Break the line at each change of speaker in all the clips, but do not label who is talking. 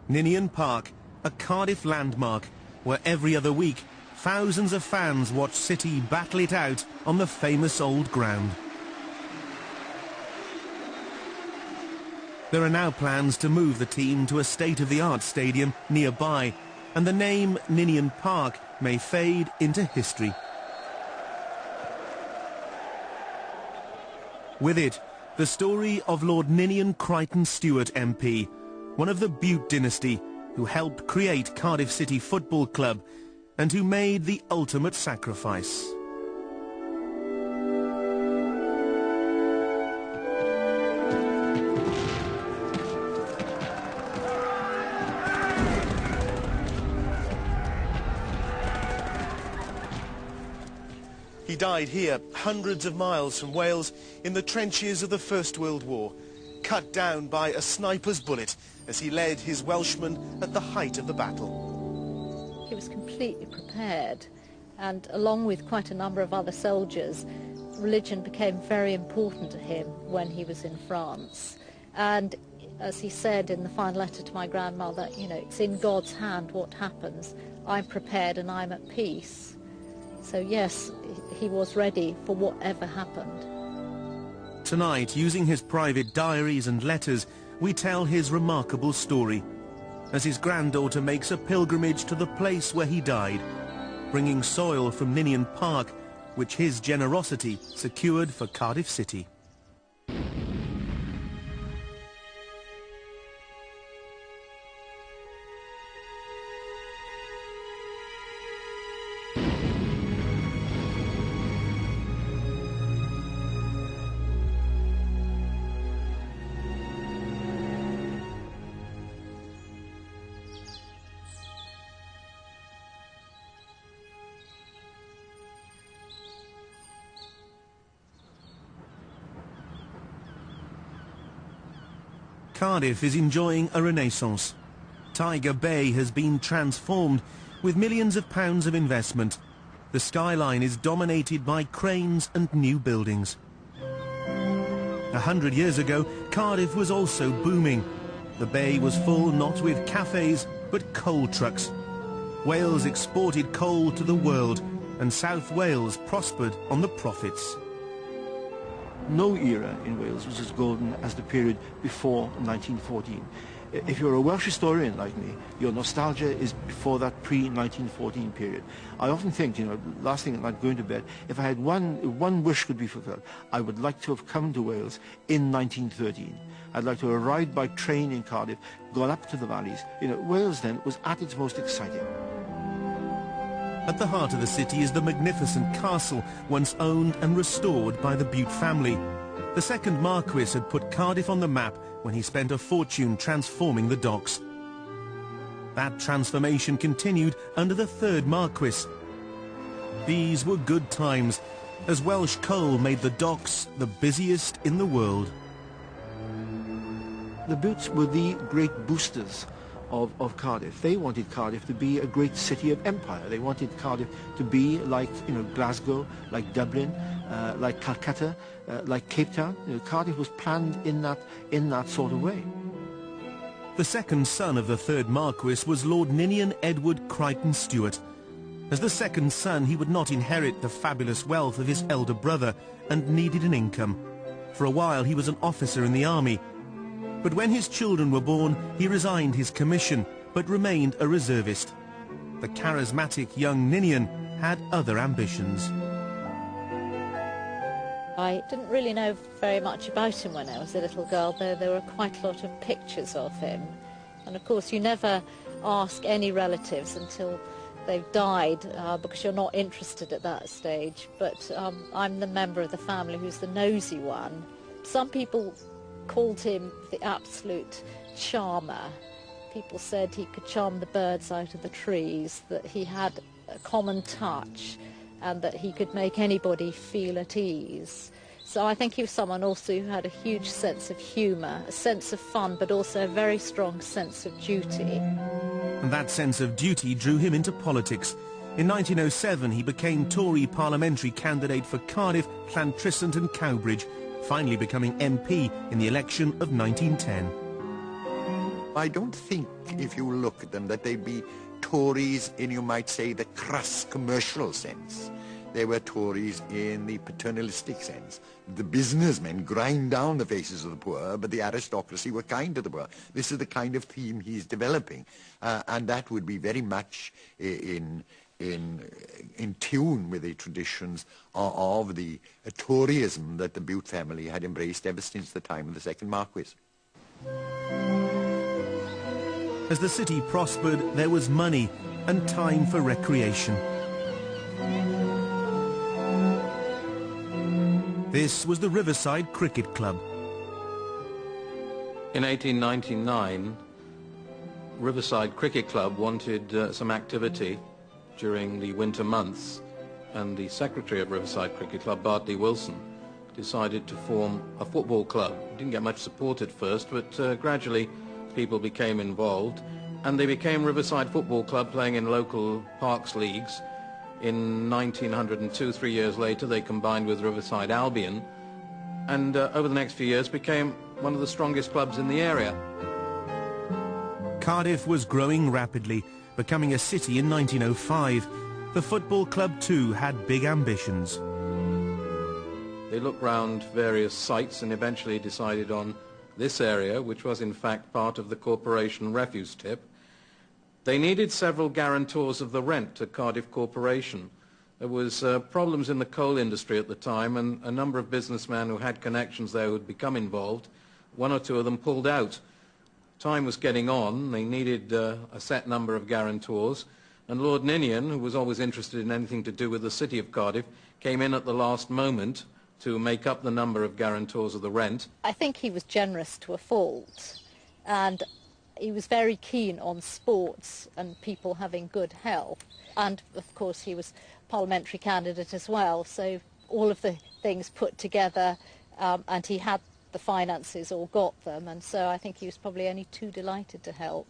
Ninian Park, a Cardiff landmark, where every other week thousands of fans watch City battle it out on the famous old ground. There are now plans to move the team to a state-of-the-art stadium nearby, and the name Ninian Park may fade into history. With it, the story of Lord Ninian Crichton Stewart MP, one of the Bute dynasty, who helped create Cardiff City Football Club and who made the ultimate sacrifice. He died here, hundreds of miles from Wales, in the trenches of the First World War, cut down by a sniper's bullet as he led his Welshmen at the height of the battle.
He was completely prepared, and along with quite a number of other soldiers, religion became very important to him when he was in France. And as he said in the final letter to my grandmother, you know, it's in God's hand what happens. I'm prepared and I'm at peace. So yes, he was ready for whatever happened.
Tonight, using his private diaries and letters, we tell his remarkable story, as his granddaughter makes a pilgrimage to the place where he died, bringing soil from Ninian Park, which his generosity secured for Cardiff City. Cardiff is enjoying a renaissance. Tiger Bay has been transformed with millions of pounds of investment. The skyline is dominated by cranes and new buildings. 100 years ago, Cardiff was also booming. The bay was full not with cafes, but coal trucks. Wales exported coal to the world, and South Wales prospered on the profits.
No era in Wales was as golden as the period before 1914. If you're a Welsh historian like me, your nostalgia is before that pre-1914 period. I often think, you know, last thing at night going to bed, if I had one wish could be fulfilled, I would like to have come to Wales in 1913. I'd like to have arrived by train in Cardiff, gone up to the valleys. You know, Wales then was at its most exciting.
At the heart of the city is the magnificent castle, once owned and restored by the Bute family. The second Marquis had put Cardiff on the map when he spent a fortune transforming the docks. That transformation continued under the third Marquis. These were good times, as Welsh coal made the docks the busiest in the world.
The Butes were the great boosters of Cardiff. They wanted Cardiff to be a great city of empire. They wanted Cardiff to be like, you know, Glasgow, like Dublin, like Calcutta, like Cape Town. You know, Cardiff was planned in that sort of way.
The second son of the third Marquis was Lord Ninian Edward Crichton Stewart. As the second son, he would not inherit the fabulous wealth of his elder brother and needed an income. For a while he was an officer in the army. But when his children were born, he resigned his commission, but remained a reservist. The charismatic young Ninian had other ambitions.
I didn't really know very much about him when I was a little girl, though there were quite a lot of pictures of him. And of course you never ask any relatives until they've died, because you're not interested at that stage. But I'm the member of the family who's the nosy one. Some people called him the absolute charmer. People said he could charm the birds out of the trees, that he had a common touch, and that he could make anybody feel at ease. So I think he was someone also who had a huge sense of humour, a sense of fun, but also a very strong sense of duty.
And that sense of duty drew him into politics. In 1907 he became Tory parliamentary candidate for Cardiff, Llantrisant and Cowbridge, finally becoming MP in the election of 1910.
I don't think, if you look at them, that they'd be Tories in, you might say, the crass commercial sense. They were Tories in the paternalistic sense. The businessmen grind down the faces of the poor, but the aristocracy were kind to the poor. This is the kind of theme he's developing, and that would be very much in tune with the traditions of the Toryism that the Bute family had embraced ever since the time of the second Marquis.
As the city prospered, there was money and time for recreation. This was the Riverside Cricket Club.
In 1899, Riverside Cricket Club wanted some activity during the winter months, and the secretary of Riverside Cricket Club, Bartley Wilson, decided to form a football club. Didn't get much support at first, but gradually people became involved, and they became Riverside Football Club, playing in local parks leagues. In 1902, 3 years later, they combined with Riverside Albion, and over the next few years became one of the strongest clubs in the area.
Cardiff was growing rapidly, becoming a city in 1905. The football club too had big ambitions.
They looked round various sites and eventually decided on this area, which was in fact part of the corporation refuse tip. They needed several guarantors of the rent to Cardiff Corporation. There was problems in the coal industry at the time, and a number of businessmen who had connections there who had become involved. One or two of them pulled out. Time was getting on. They needed a set number of guarantors, and Lord Ninian, who was always interested in anything to do with the city of Cardiff, came in at the last moment to make up the number of guarantors of the rent.
I think he was generous to a fault, and he was very keen on sports and people having good health. And, of course, he was parliamentary candidate as well, so all of the things put together, and he had the finances or got them, and so I think he was probably only too delighted to help.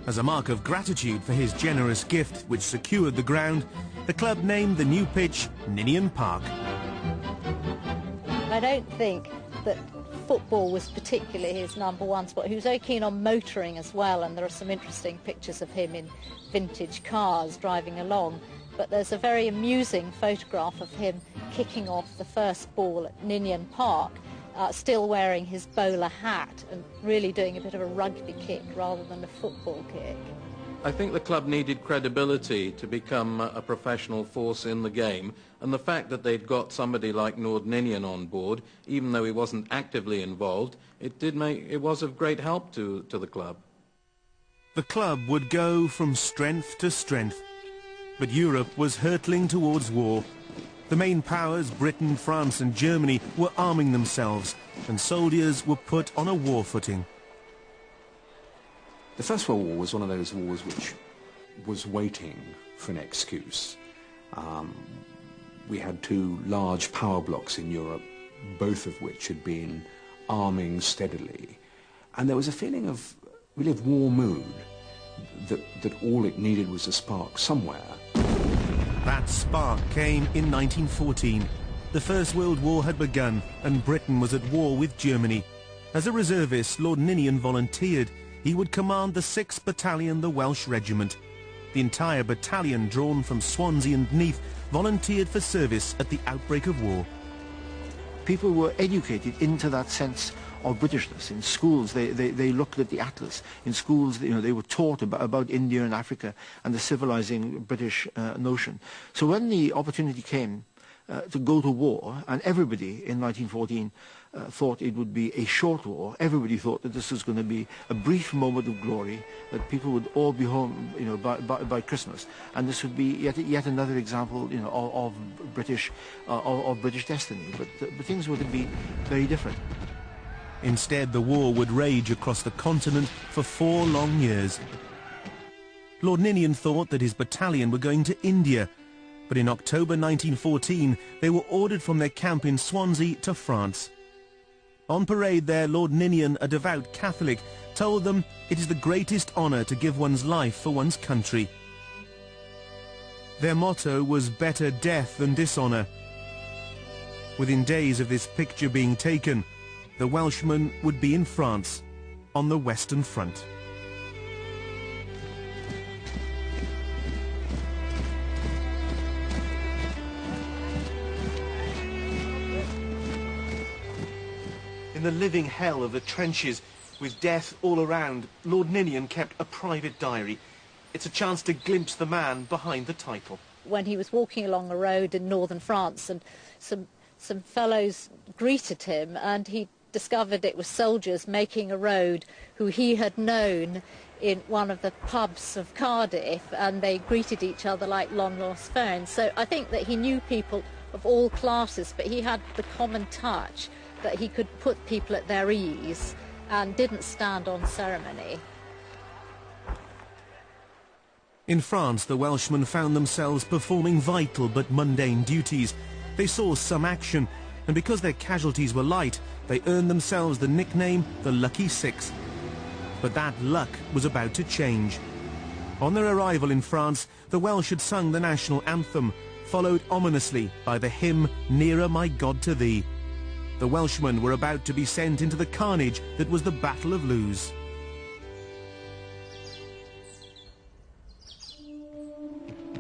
As a mark of gratitude for his generous gift, which secured the ground, the club named the new pitch Ninian Park.
I don't think that football was particularly his number one sport. He was very keen on motoring as well, and there are some interesting pictures of him in vintage cars driving along. But there's a very amusing photograph of him kicking off the first ball at Ninian Park, still wearing his bowler hat and really doing a bit of a rugby kick rather than a football kick.
I think the club needed credibility to become a professional force in the game, and the fact that they'd got somebody like Lord Ninian on board, even though he wasn't actively involved, it was of great help to the club.
The club would go from strength to strength, but Europe was hurtling towards war. The main powers, Britain, France and Germany, were arming themselves, and soldiers were put on a war footing.
The First World War was one of those wars which was waiting for an excuse. We had two large power blocks in Europe, both of which had been arming steadily. And there was a feeling of really of war mood, that all it needed was a spark somewhere.
That spark came in 1914. The First World War had begun, and Britain was at war with Germany. As a reservist, Lord Ninian volunteered. He would command the 6th Battalion, the Welsh Regiment. The entire battalion, drawn from Swansea and Neath, volunteered for service at the outbreak of war.
People were educated into that sense of Britishness. In schools, they looked at the Atlas. In schools, they were taught about India and Africa and the civilizing British notion. So when the opportunity came to go to war, and everybody in 1914 thought it would be a short war. Everybody thought that this was going to be a brief moment of glory, that people would all be home, by Christmas, and this would be yet another example, of British destiny. But things would be very different.
Instead, the war would rage across the continent for 4 long years. Lord Ninian thought that his battalion were going to India, but in October 1914 they were ordered from their camp in Swansea to France. On parade there, Lord Ninian, a devout Catholic, told them it is the greatest honour to give one's life for one's country. Their motto was better death than dishonour. Within days of this picture being taken, the Welshman would be in France, on the Western Front.
In the living hell of the trenches, with death all around, Lord Ninian kept a private diary. It's a chance to glimpse the man behind the title.
When he was walking along a road in northern France, and some fellows greeted him, and he discovered it was soldiers making a road who he had known in one of the pubs of Cardiff, and they greeted each other like long-lost friends. So I think that he knew people of all classes, but he had the common touch that he could put people at their ease and didn't stand on ceremony.
In France, the Welshmen found themselves performing vital but mundane duties. They saw some action, and because their casualties were light, they earned themselves the nickname the Lucky Six. But that luck was about to change. On their arrival in France, the Welsh had sung the national anthem, followed ominously by the hymn Nearer My God to Thee. The Welshmen were about to be sent into the carnage that was the Battle of Lewes.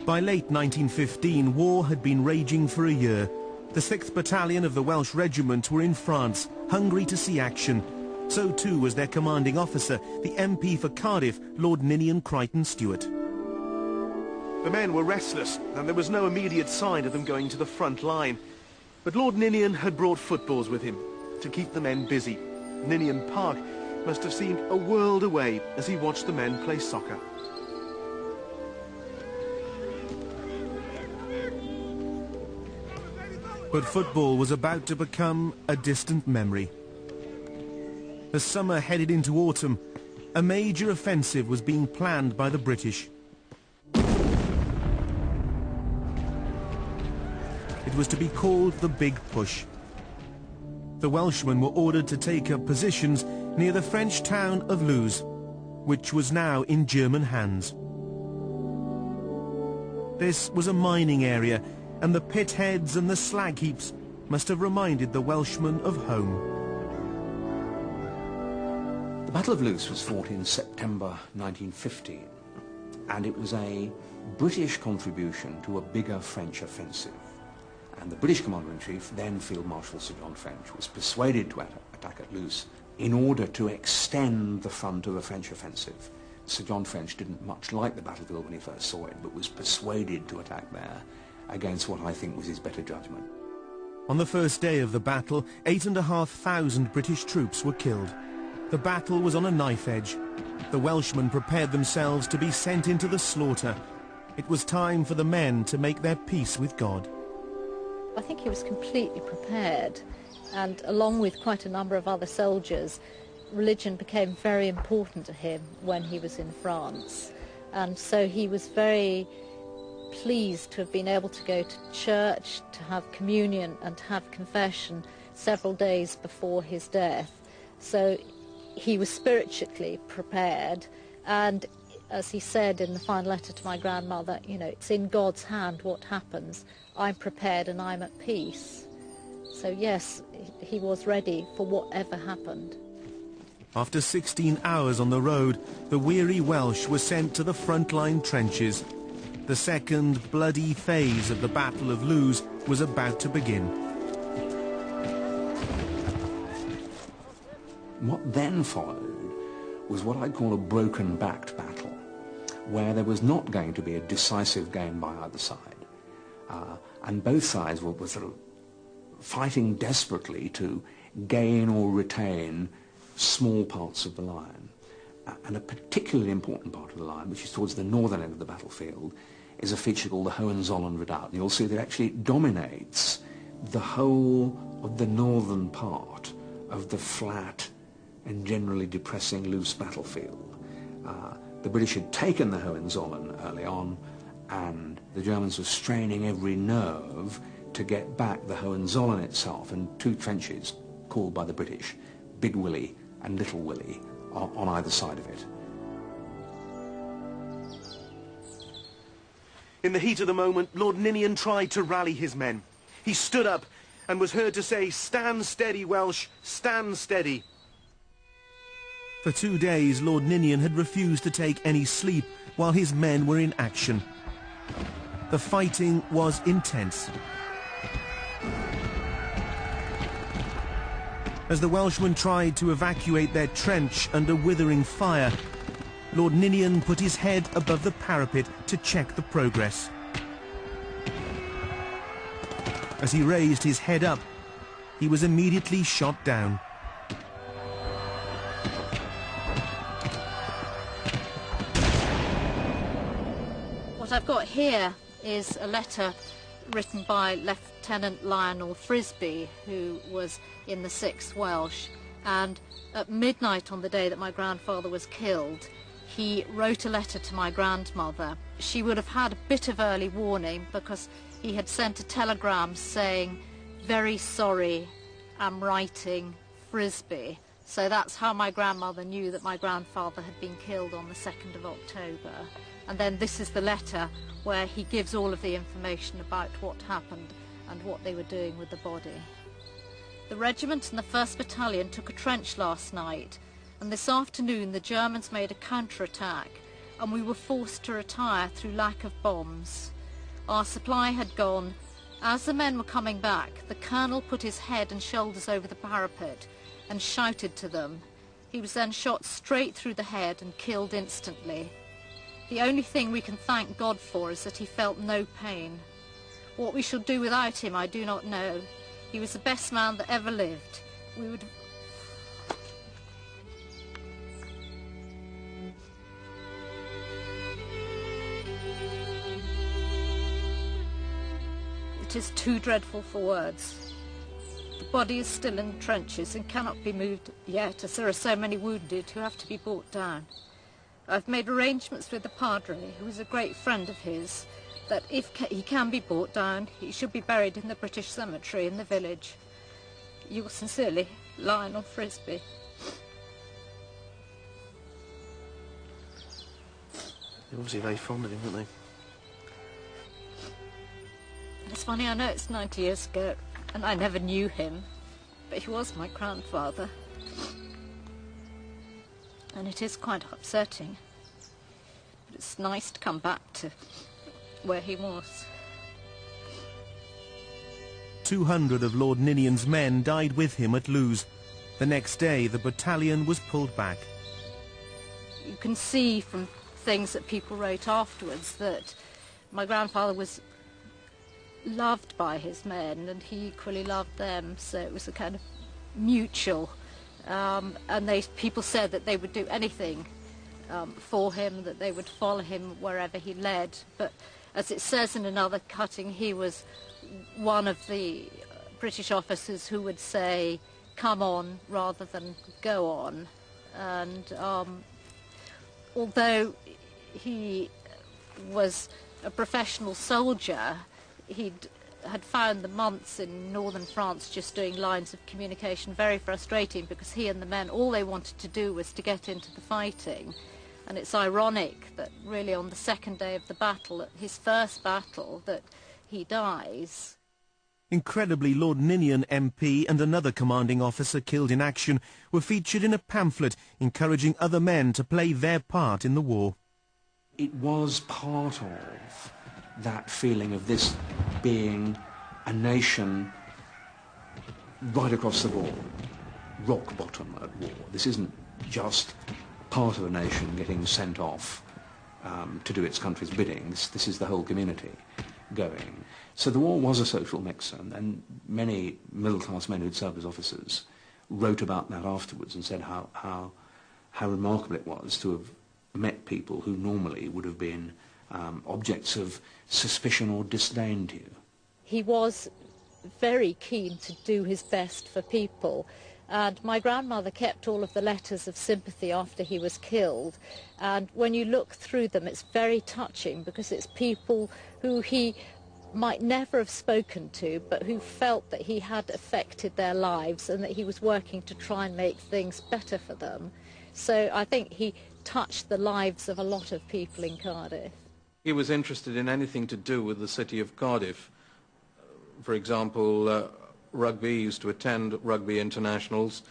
By late 1915, war had been raging for a year. The 6th Battalion of the Welsh Regiment were in France, hungry to see action. So too was their commanding officer, the MP for Cardiff, Lord Ninian Crichton Stewart.
The men were restless, and there was no immediate sign of them going to the front line. But Lord Ninian had brought footballs with him to keep the men busy. Ninian Park must have seemed a world away as he watched the men play soccer.
But football was about to become a distant memory. As summer headed into autumn, a major offensive was being planned by the British. It was to be called the Big Push. The Welshmen were ordered to take up positions near the French town of Lewes, which was now in German hands. This was a mining area, and the pit heads and the slag heaps must have reminded the Welshmen of home.
The Battle of Lewes was fought in September 1915, and it was a British contribution to a bigger French offensive. And the British Commander-in-Chief, then Field Marshal Sir John French, was persuaded to attack at Lewes in order to extend the front of the French offensive. Sir John French didn't much like the battlefield when he first saw it, but was persuaded to attack there against what I think was his better judgment.
On the first day of the battle, 8,500 British troops were killed. The battle was on a knife edge. The Welshmen prepared themselves to be sent into the slaughter. It was time for the men to make their peace with God.
I think he was completely prepared, and along with quite a number of other soldiers, religion became very important to him when he was in France. And so he was very pleased to have been able to go to church, to have communion and to have confession several days before his death. So he was spiritually prepared, and as he said in the final letter to my grandmother, you know, it's in God's hand what happens. I'm prepared and I'm at peace. So yes, he was ready for whatever happened.
After 16 hours on the road, the weary Welsh were sent to the front-line trenches. The second bloody phase of the Battle of Lewes was about to begin.
What then followed was what I'd call a broken-backed battle, where there was not going to be a decisive game by either side. And both sides were sort of fighting desperately to gain or retain small parts of the line. And a particularly important part of the line, which is towards the northern end of the battlefield, is a feature called the Hohenzollern Redoubt. And you'll see that it actually dominates the whole of the northern part of the flat and generally depressing Lewes battlefield. The British had taken the Hohenzollern early on, and the Germans were straining every nerve to get back the Hohenzollern itself and two trenches called by the British Big Willie and Little Willie on either side of it.
In the heat of the moment, Lord Ninian tried to rally his men. He stood up and was heard to say, "Stand steady, Welsh, stand steady."
For 2 days, Lord Ninian had refused to take any sleep while his men were in action. The fighting was intense. As the Welshmen tried to evacuate their trench under withering fire, Lord Ninian put his head above the parapet to check the progress. As he raised his head up, he was immediately shot down.
What I've got here is a letter written by Lieutenant Lionel Frisbee, who was in the 6th Welsh, and at midnight on the day that my grandfather was killed, he wrote a letter to my grandmother. She would have had a bit of early warning because he had sent a telegram saying, "Very sorry, I'm writing Frisbee." So that's how my grandmother knew that my grandfather had been killed on the 2nd of October. And then this is the letter where he gives all of the information about what happened and what they were doing with the body. The regiment and the 1st Battalion took a trench last night, and this afternoon the Germans made a counter-attack, and we were forced to retire through lack of bombs. Our supply had gone. As the men were coming back, the colonel put his head and shoulders over the parapet and shouted to them. He was then shot straight through the head and killed instantly. The only thing we can thank God for is that he felt no pain. What we shall do without him, I do not know. He was the best man that ever lived. We would... It is too dreadful for words. The body is still in the trenches and cannot be moved yet, as there are so many wounded who have to be brought down. I've made arrangements with the Padre, who is a great friend of his, that if he can be brought down, he should be buried in the British cemetery in the village. Yours sincerely, Lionel Frisbee.
They're obviously very fond of him, aren't they?
It's funny, I know it's 90 years ago, and I never knew him, but he was my grandfather. And it is quite upsetting. But it's nice to come back to where he was.
200 of Lord Ninian's men died with him at Lewes. The next day, the battalion was pulled back.
You can see from things that people wrote afterwards that my grandfather was loved by his men and he equally loved them, so it was a kind of mutual. And people said that they would do anything for him, that they would follow him wherever he led. But as it says in another cutting, he was one of the British officers who would say, "Come on," rather than "go on." And although he was a professional soldier, he had found the months in northern France just doing lines of communication very frustrating, because he and the men, all they wanted to do was to get into the fighting. And it's ironic that really on the 2nd day of the battle, his first battle, that he dies.
Incredibly, Lord Ninian MP and another commanding officer killed in action were featured in a pamphlet encouraging other men to play their part in the war.
It was part of that feeling of this being a nation right across the board, rock bottom at war. This isn't just part of a nation getting sent off to do its country's bidding. This is the whole community going. So the war was a social mixer, and many middle-class men who'd served as officers wrote about that afterwards and said how remarkable it was to have met people who normally would have been objects of suspicion or disdain to you.
He was very keen to do his best for people, and my grandmother kept all of the letters of sympathy after he was killed, and when you look through them it's very touching, because it's people who he might never have spoken to, but who felt that he had affected their lives and that he was working to try and make things better for them. So I think he touched the lives of a lot of people in Cardiff.
He was interested in anything to do with the city of Cardiff. For example, rugby, he used to attend rugby internationals.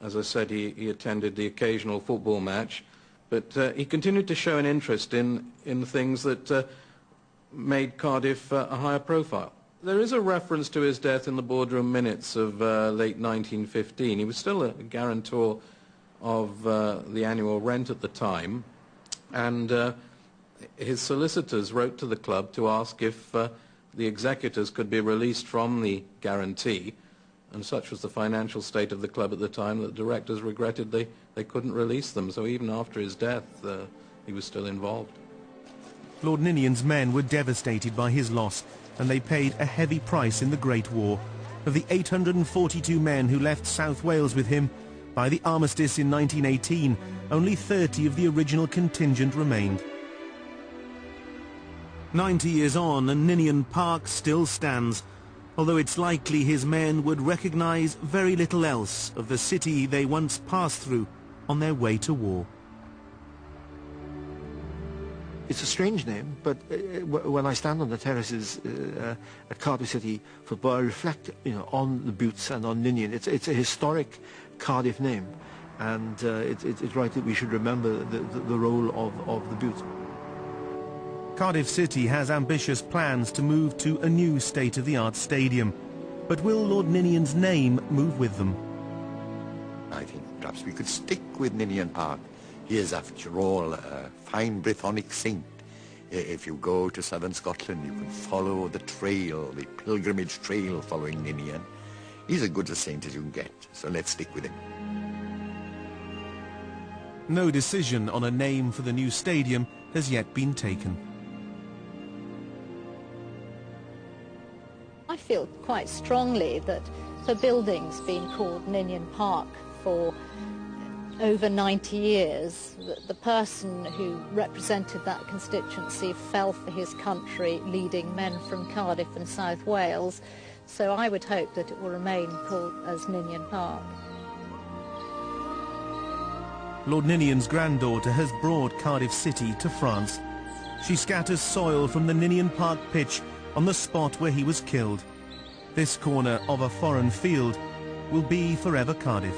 As I said, he attended the occasional football match, but he continued to show an interest in things that made Cardiff a higher profile. There is a reference to his death in the boardroom minutes of late 1915. He was still a guarantor of the annual rent at the time, and his solicitors wrote to the club to ask if the executors could be released from the guarantee, and such was the financial state of the club at the time that the directors regretted they couldn't release them, so even after his death he was still involved.
Lord Ninian's men were devastated by his loss, and they paid a heavy price in the Great War. Of the 842 men who left South Wales with him, by the armistice in 1918, only 30 of the original contingent remained. 90 years on, and Ninian Park still stands, although it's likely his men would recognise very little else of the city they once passed through on their way to war.
It's a strange name, but when I stand on the terraces at Cardiff City Football, I reflect, on the Butes and on Ninian. It's a historic Cardiff name, and it's right that we should remember the role of the Butes.
Cardiff City has ambitious plans to move to a new state-of-the-art stadium, but will Lord Ninian's name move with them?
I think perhaps we could stick with Ninian Park. He is, after all, a fine Brythonic saint. If you go to southern Scotland, you can follow the trail, the pilgrimage trail following Ninian. He's as good a saint as you can get, so let's stick with him.
No decision on a name for the new stadium has yet been taken.
I feel quite strongly that the building's been called Ninian Park for over 90 years, that the person who represented that constituency fell for his country, leading men from Cardiff and South Wales, so I would hope that it will remain called as Ninian Park.
Lord Ninian's granddaughter has brought Cardiff City to France. She scatters soil from the Ninian Park pitch on the spot where he was killed. This corner of a foreign field will be forever Cardiff.